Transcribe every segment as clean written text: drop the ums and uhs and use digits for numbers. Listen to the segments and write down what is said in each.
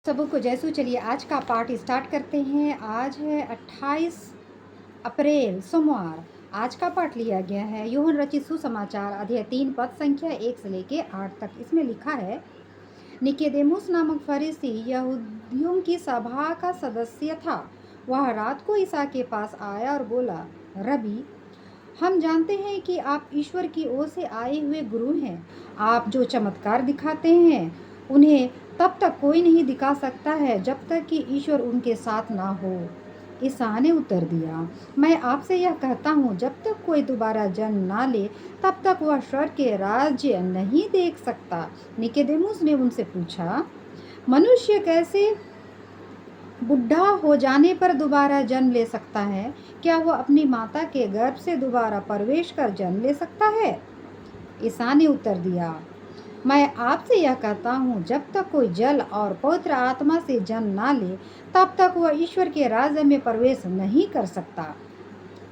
सबको जैसू चलिए आज का पाठ स्टार्ट करते हैं। आज है 28 अप्रैल सोमवार। आज का पाठ लिया गया है यूहन्ना रचित सुसमाचार अध्याय 3 पद संख्या 1 से लेके 8 तक। इसमें लिखा है, निकोदेमुस नामक फरीसी यहूदियों की सभा का सदस्य था। वह रात को ईसा के पास आया और बोला, रबी, हम जानते हैं कि आप ईश्वर की ओर से आए हुए गुरु हैं। आप जो चमत्कार दिखाते हैं उन्हें तब तक कोई नहीं दिखा सकता है जब तक कि ईश्वर उनके साथ ना हो। ईसा ने उत्तर दिया, मैं आपसे यह कहता हूँ, जब तक कोई दोबारा जन्म ना ले तब तक वह स्वर्ग के राज्य नहीं देख सकता। निकोदेमुस ने उनसे पूछा, मनुष्य कैसे बुढ़ा हो जाने पर दोबारा जन्म ले सकता है? क्या वह अपनी माता के गर्भ से दोबारा प्रवेश कर जन्म ले सकता है? ईसा ने उत्तर दिया, मैं आपसे यह कहता हूँ, जब तक कोई जल और पवित्र आत्मा से जन्म ना ले तब तक वह ईश्वर के राज्य में प्रवेश नहीं कर सकता।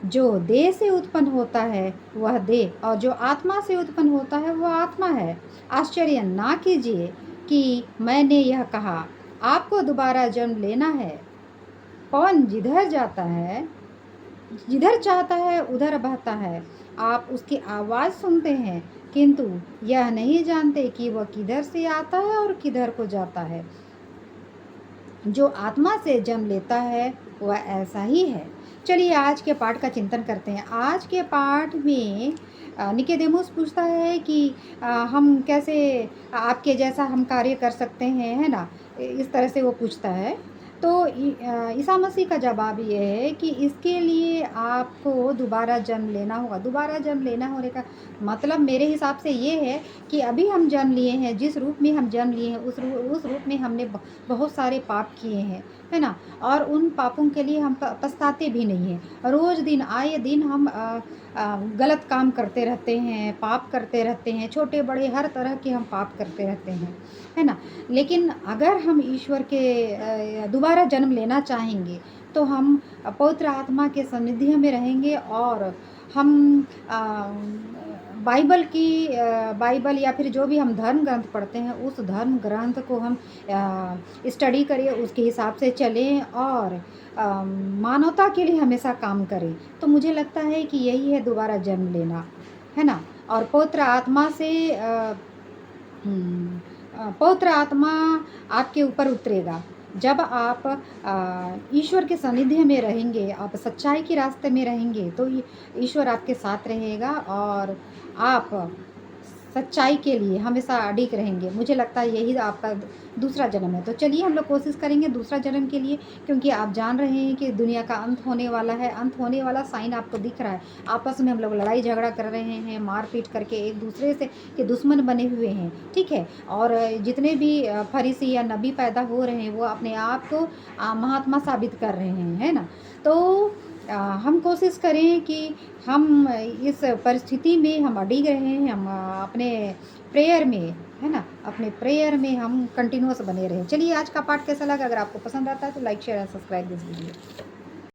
जो देह से उत्पन्न होता है वह देह, और जो आत्मा से उत्पन्न होता है वह आत्मा है। आश्चर्य ना कीजिए कि मैंने यह कहा, आपको दोबारा जन्म लेना है। पवन जिधर जाता है, जिधर चाहता है उधर बहता है। आप उसकी आवाज़ सुनते हैं, किंतु यह नहीं जानते कि वह किधर से आता है और किधर को जाता है। जो आत्मा से जन्म लेता है वह ऐसा ही है। चलिए आज के पाठ का चिंतन करते हैं। आज के पाठ में निकोदेमुस पूछता है कि हम कैसे आपके जैसा हम कार्य कर सकते हैं, है ना, इस तरह से वो पूछता है। तो ईसा मसीह का जवाब ये है कि इसके लिए आपको दोबारा जन्म लेना होगा। दोबारा जन्म लेना होने का मतलब मेरे हिसाब से ये है कि अभी हम जन्म लिए हैं, जिस रूप में हम जन्म लिए हैं उस रूप में हमने बहुत सारे पाप किए हैं, है ना, और उन पापों के लिए हम पछताते भी नहीं हैं। रोज़ दिन आए दिन हम गलत काम करते रहते हैं, पाप करते रहते हैं, छोटे बड़े हर तरह के हम पाप करते रहते हैं, है ना। लेकिन अगर हम ईश्वर के दोबारा जन्म लेना चाहेंगे तो हम पवित्र आत्मा के सानिध्य में रहेंगे और हम बाइबल या फिर जो भी हम धर्म ग्रंथ पढ़ते हैं उस धर्म ग्रंथ को हम स्टडी करें, उसके हिसाब से चलें और मानवता के लिए हमेशा काम करें। तो मुझे लगता है कि यही है दोबारा जन्म लेना, है ना। और पवित्र आत्मा आपके ऊपर उतरेगा जब आप ईश्वर के सानिध्य में रहेंगे, आप सच्चाई के रास्ते में रहेंगे तो ईश्वर आपके साथ रहेगा और आप सच्चाई के लिए हमेशा अडिग रहेंगे। मुझे लगता है यही आपका दूसरा जन्म है। तो चलिए हम लोग कोशिश करेंगे दूसरा जन्म के लिए, क्योंकि आप जान रहे हैं कि दुनिया का अंत होने वाला है। अंत होने वाला साइन आपको दिख रहा है। आपस में हम लोग लड़ाई झगड़ा कर रहे हैं, मारपीट करके एक दूसरे से के दुश्मन बने हुए हैं, ठीक है। और जितने भी फरीसी या नबी पैदा हो रहे हैं वो अपने आप को महात्मा साबित कर रहे हैं, है ना। तो हम कोशिश करें कि हम इस परिस्थिति में हम अडिग रहें, हम अपने प्रेयर में, है ना, अपने प्रेयर में हम कंटिन्यूअस बने रहें। चलिए आज का पाठ कैसा लगा? अगर आपको पसंद आता है तो like share and subscribe this video.